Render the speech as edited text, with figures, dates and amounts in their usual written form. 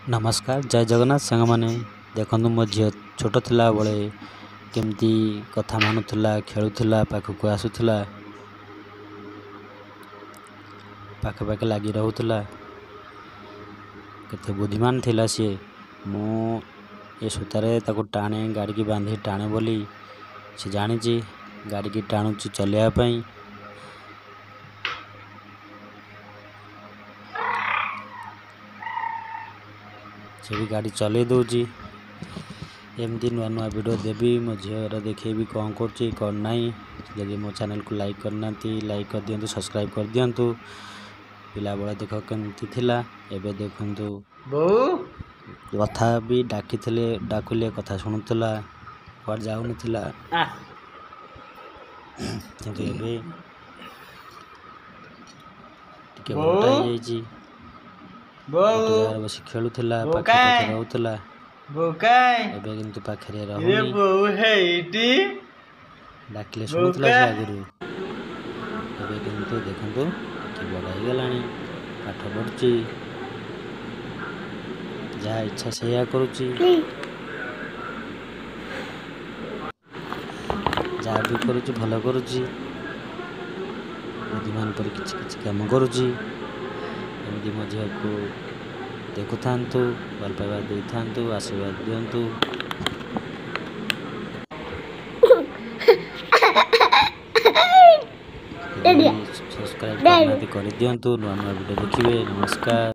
नमस्कार जय जगन्नाथ सांग मैंने देखु मो झी छोट थिला बेले केमती कथा मानुला खेलुला पाखक आसूला पाखे पाखे लगी रोला केते बुद्धिमान थिला सी मु ए सूतारे टाणे गाड़ी की बांधी टाणे बोली से जानी गाड़ी की टाणुची चलिया से भी गाड़ी चल दूची एमती नुआ नुआ वीडियो देवी मो झीर देखेबी कौन कर कौन नहीं। जदि मो चैनल को लाइक करना लाइक कर दिंतु सब्सक्राइब कर दिंतु। पिला बेला देख केमती थिला एबे देखंतु कथा भी डाकुले कथा शुणुला कुआड जाऊ नथिला किंतु एबे टिके बड़ा हो जाईची बस खेलुला पाखे पाखे रोला एबे किंतु पाखे रहूनी डाकिले शुणुला से आगुरी एबे किंतु देखंतु कि बड़ा हो गलानी पाठ पढ़ुची जहाँ इच्छा से करुची जहाँ भी करुची भल करुची बुद्धिमान पर किछि किछि काम करुची। एमती मो झील को देखु था भल पाइबा दे था आशीर्वाद दिंतु। सब्सक्राइब कर दिंतु नुआ नुआ वीडियो देखिए। नमस्कार।